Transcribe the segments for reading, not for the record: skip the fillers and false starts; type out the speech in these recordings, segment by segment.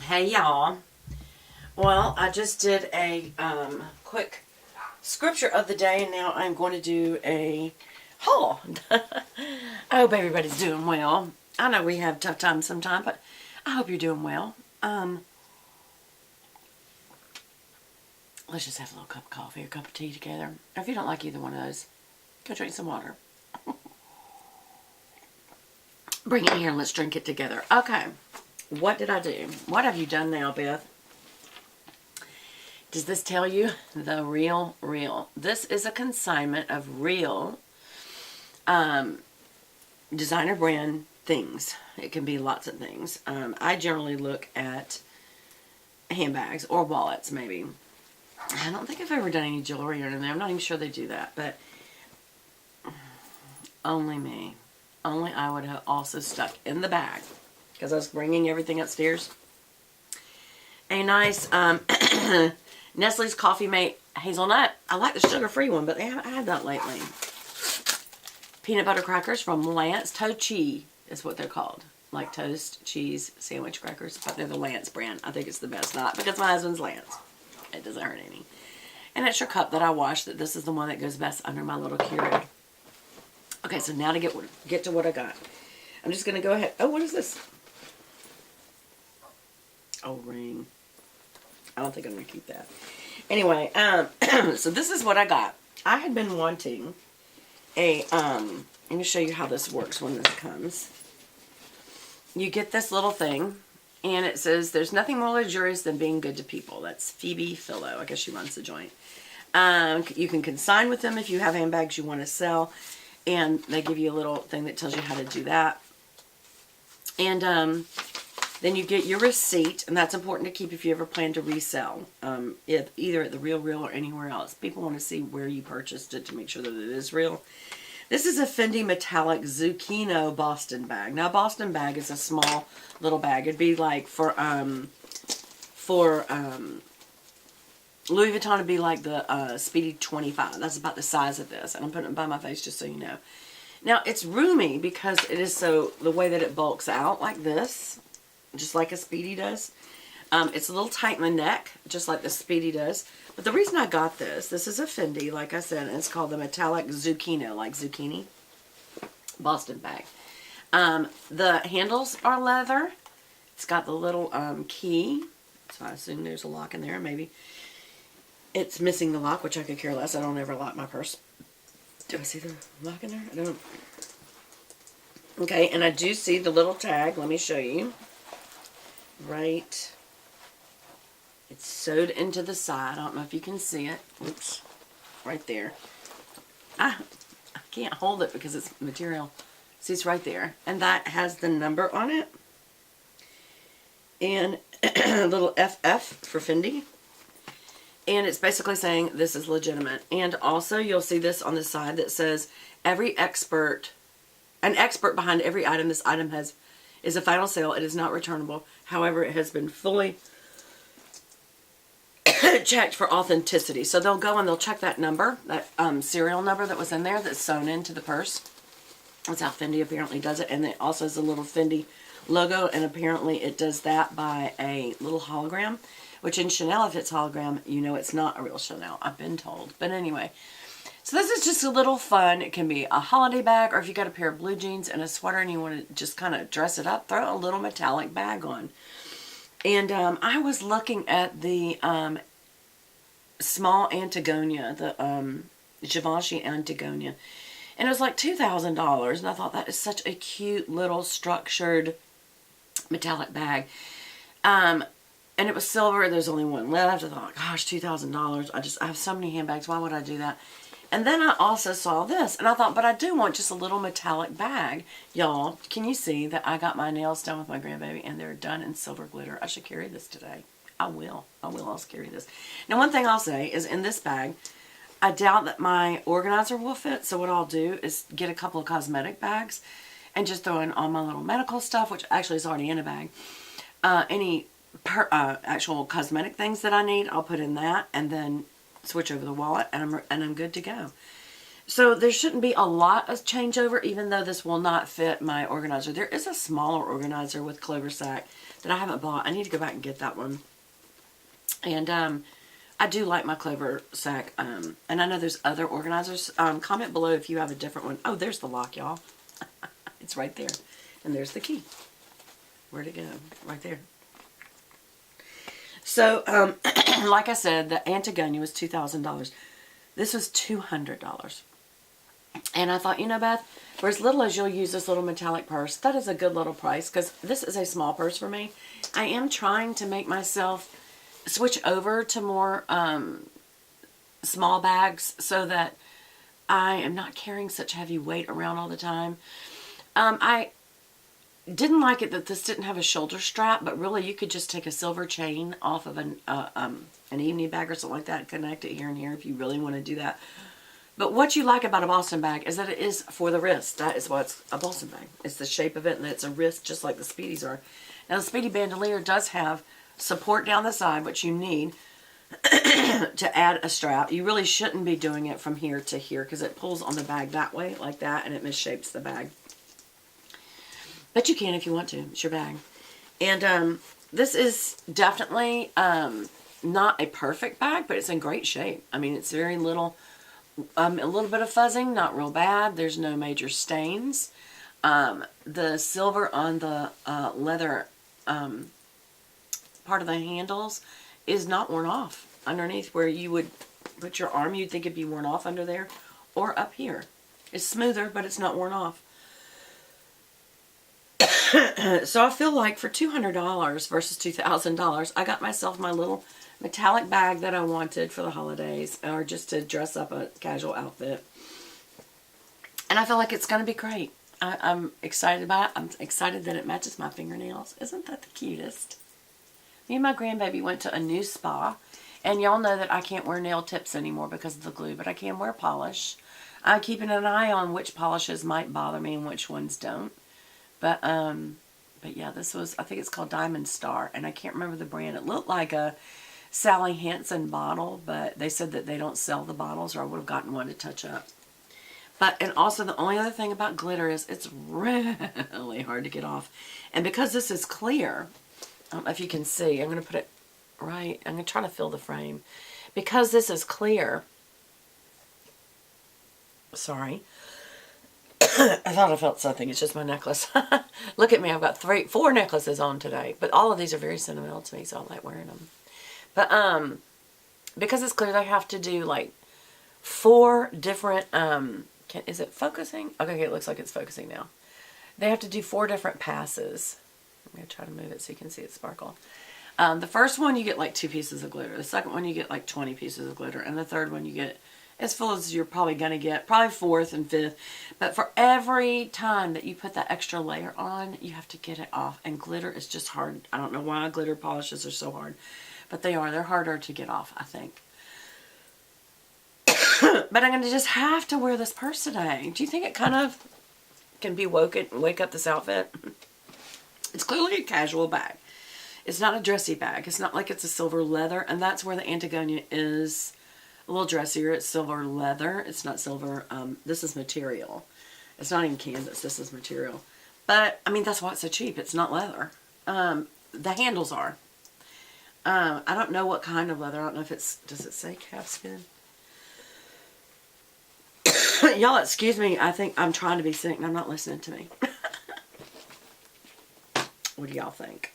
Hey y'all. Well, I just did a quick scripture of the day, and now I'm going to do a haul. I hope everybody's doing well. I know we have tough times sometimes, but I hope you're doing well. Let's just have a little cup of coffee or cup of tea together. If you don't like either one of those, go drink some water. Bring it here and let's drink it together. Okay. What did I do? What have you done now, Beth? Does this tell you? The real. This is a consignment of real designer brand things. It can be lots of things. I generally look at handbags or wallets, maybe. I don't think I've ever done any jewelry or anything. I'm not even sure they do that, but only me. Only I would have also stuck in the bag, because I was bringing everything upstairs, a nice Nestle's Coffee Mate Hazelnut. I like the sugar-free one, but they haven't had that lately. Peanut butter crackers from Lance. Tochi is what they're called. Like toast, cheese, sandwich crackers. But they're the Lance brand. I think it's the best. Not because my husband's Lance. It doesn't hurt any. An extra cup that I washed. That this is the one that goes best under my little Keurig. Okay, so now to get to what I got. I'm just going to go ahead. Oh, what is this? Oh, ring. I don't think I'm going to keep that. Anyway, so this is what I got. I had been wanting a, let me show you how this works when this comes. You get this little thing, and it says, there's nothing more luxurious than being good to people. That's Phoebe Philo. I guess she runs the joint. You can consign with them if you have handbags you want to sell, and they give you a little thing that tells you how to do that. And then you get your receipt, and that's important to keep if you ever plan to resell, either at the Real or anywhere else. People want to see where you purchased it to make sure that it is real. This is a Fendi Metallic Zucchino Boston bag. Now, a Boston bag is a small little bag. It'd be like for Louis Vuitton would be like the Speedy 25. That's about the size of this. And I'm putting it by my face just so you know. Now, it's roomy because it is the way that it bulks out like this, just like a Speedy does. It's a little tight in the neck, just like the Speedy does. But the reason I got this is a Fendi, like I said, and it's called the Metallic Zucchino, like zucchini, Boston bag. The handles are leather. It's got the little key, so I assume there's a lock in there, maybe. It's missing the lock, which I could care less. I don't ever lock my purse. Do I see the lock in there? I don't. Okay, and I do see the little tag. Let me show you. Right. It's sewed into the side. I don't know if you can see it. Oops. Right there. I can't hold it because it's material. See, it's right there. And that has the number on it. And a little FF for Fendi. And it's basically saying this is legitimate. And also you'll see this on the side that says an expert behind every item. This item is a final sale. It is not returnable. However, it has been fully checked for authenticity. So they'll go and they'll check that number, that serial number that was in there that's sewn into the purse. That's how Fendi apparently does it. And it also has a little Fendi logo, and apparently it does that by a little hologram. Which in Chanel, if it's hologram, you know it's not a real Chanel. I've been told. But anyway. So this is just a little fun. It can be a holiday bag, or if you got a pair of blue jeans and a sweater and you want to just kind of dress it up, throw a little metallic bag on. And I was looking at the small Antigonia, the Givenchy Antigonia. And it was like $2,000. And I thought that is such a cute little structured metallic bag. And it was silver. There's only one left. I thought, gosh, $2,000. I have so many handbags. Why would I do that? And then I also saw this. And I thought, but I do want just a little metallic bag. Y'all, can you see that I got my nails done with my grandbaby? And they're done in silver glitter. I should carry this today. I will also carry this. Now, one thing I'll say is in this bag, I doubt that my organizer will fit. So what I'll do is get a couple of cosmetic bags and just throw in all my little medical stuff, which actually is already in a bag. Any actual cosmetic things that I need, I'll put in that, and then switch over the wallet, and I'm good to go. So there shouldn't be a lot of changeover, even though this will not fit my organizer. There is a smaller organizer with clover sack that I haven't bought. I need to go back and get that one. And I do like my clover sack. And I know there's other organizers. Comment below if you have a different one. Oh, there's the lock, y'all. It's right there. And there's the key. Where'd it go? Right there. So, like I said, the Antigone was $2,000. This was $200. And I thought, you know, Beth, for as little as you'll use this little metallic purse, that is a good little price, because this is a small purse for me. I am trying to make myself switch over to more small bags so that I am not carrying such heavy weight around all the time. I didn't like it that this didn't have a shoulder strap, but really you could just take a silver chain off of an evening bag or something like that and connect it here and here if you really want to do that. But what you like about a Boston bag is that it is for the wrist. That is why it's a Boston bag. It's the shape of it, and it's a wrist just like the Speedies are. Now the Speedy Bandolier does have support down the side, which you need to add a strap. You really shouldn't be doing it from here to here because it pulls on the bag that way, like that, and it misshapes the bag. But you can if you want to. It's your bag. And this is definitely not a perfect bag, but it's in great shape. I mean, it's very little... a little bit of fuzzing, not real bad. There's no major stains. The silver on the leather part of the handles is not worn off. Underneath where you would put your arm, you'd think it'd be worn off under there. Or up here. It's smoother, but it's not worn off. So I feel like for $200 versus $2,000, I got myself my little metallic bag that I wanted for the holidays, or just to dress up a casual outfit. And I feel like it's going to be great. I'm excited about it. I'm excited that it matches my fingernails. Isn't that the cutest? Me and my grandbaby went to a new spa, and y'all know that I can't wear nail tips anymore because of the glue, but I can wear polish. I'm keeping an eye on which polishes might bother me and which ones don't. But yeah, this was, I think it's called Diamond Star, and I can't remember the brand. It looked like a Sally Hansen bottle, but they said that they don't sell the bottles, or I would have gotten one to touch up. But, and also the only other thing about glitter is it's really hard to get off. And because this is clear, I don't know if you can see, I'm going to put it right, I'm going to try to fill the frame. Because this is clear, sorry, I thought I felt something. It's just my necklace. Look at me. I've got 4 necklaces on today. But all of these are very sentimental to me, so I like wearing them. But because it's clear, I have to do like 4 different, is it focusing? Okay, it looks like it's focusing now. They have to do 4 different passes. I'm going to try to move it so you can see it sparkle. The first one, you get like 2 pieces of glitter. The second one, you get like 20 pieces of glitter. And the third one, you get as full as you're probably going to get. Probably 4th and 5th. But for every time that you put that extra layer on, you have to get it off. And glitter is just hard. I don't know why glitter polishes are so hard. But they are. They're harder to get off, I think. But I'm going to just have to wear this purse today. Do you think it kind of can be wake up this outfit? It's clearly a casual bag. It's not a dressy bag. It's not like it's a silver leather. And that's where the Antigone is a little dressier. It's silver leather. It's not silver. This is material. It's not even canvas. This is material. But, I mean, that's why it's so cheap. It's not leather. The handles are. I don't know what kind of leather. I don't know if it's, does it say calfskin? Y'all excuse me. I think I'm trying to be sick and I'm not listening to me. What do y'all think?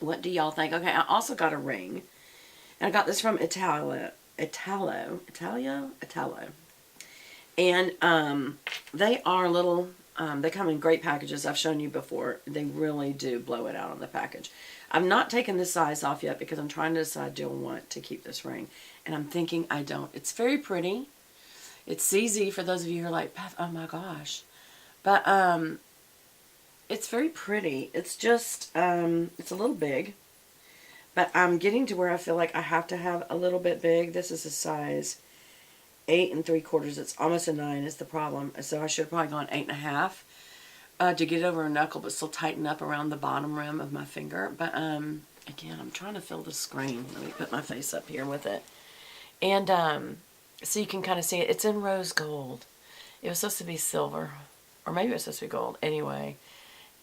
What do y'all think? Okay, I also got a ring. And I got this from Italo. And they are little, they come in great packages. I've shown you before. They really do blow it out on the package. I've not taken this size off yet because I'm trying to decide, do I want to keep this ring? And I'm thinking I don't. It's very pretty. It's CZ for those of you who are like, Beth, oh my gosh. But it's very pretty. It's just, it's a little big. But I'm getting to where I feel like I have to have a little bit big. This is a size 8 3/4. It's almost a 9 is the problem. So I should have probably gone 8 1/2 to get over a knuckle, but still tighten up around the bottom rim of my finger. But again, I'm trying to fill the screen. Let me put my face up here with it. And so you can kind of see it. It's in rose gold. It was supposed to be silver. Or maybe it was supposed to be gold. Anyway.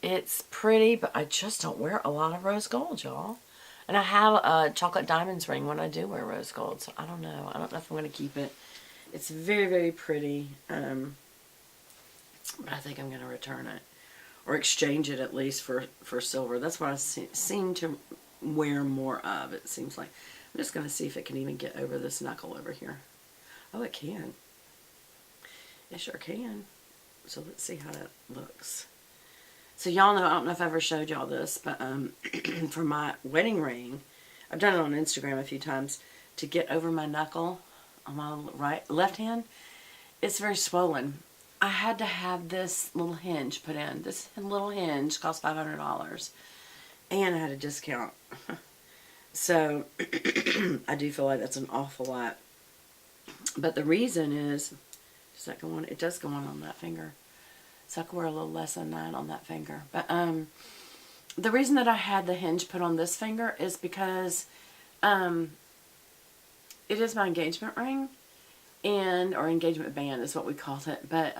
It's pretty, but I just don't wear a lot of rose gold, y'all. And I have a chocolate diamonds ring when I do wear rose gold, so I don't know. I don't know if I'm going to keep it. It's very, very pretty, but I think I'm going to return it. Or exchange it at least for silver. That's what I seem to wear more of, it seems like. I'm just going to see if it can even get over this knuckle over here. Oh, it can. It sure can. So let's see how that looks. So y'all know, I don't know if I ever showed y'all this, but for my wedding ring, I've done it on Instagram a few times, to get over my knuckle on my left hand, it's very swollen. I had to have this little hinge put in. This little hinge cost $500, and I had a discount. So I do feel like that's an awful lot. But the reason is, does that go on? It does go on that finger. So I could wear a little less than 9 on that finger. But the reason that I had the hinge put on this finger is because it is my engagement ring, or engagement band is what we called it. But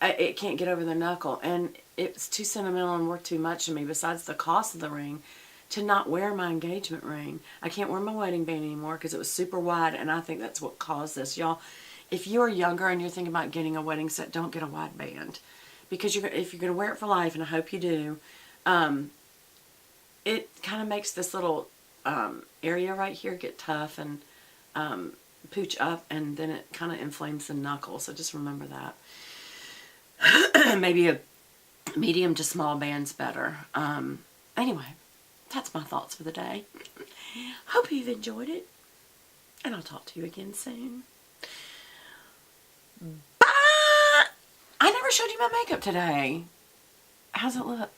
it can't get over the knuckle, and it's too sentimental and worth too much to me, besides the cost of the ring, to not wear my engagement ring. I can't wear my wedding band anymore because it was super wide, and I think that's what caused this. Y'all, if you are younger and you're thinking about getting a wedding set, don't get a wide band, because if you're going to wear it for life, and I hope you do, it kind of makes this little area right here get tough and pooch up, and then it kind of inflames the knuckle. So just remember that. Maybe a medium to small band's better. Anyway, that's my thoughts for the day. Hope you've enjoyed it, and I'll talk to you again soon. Bye! I never showed you my makeup today. How's it look?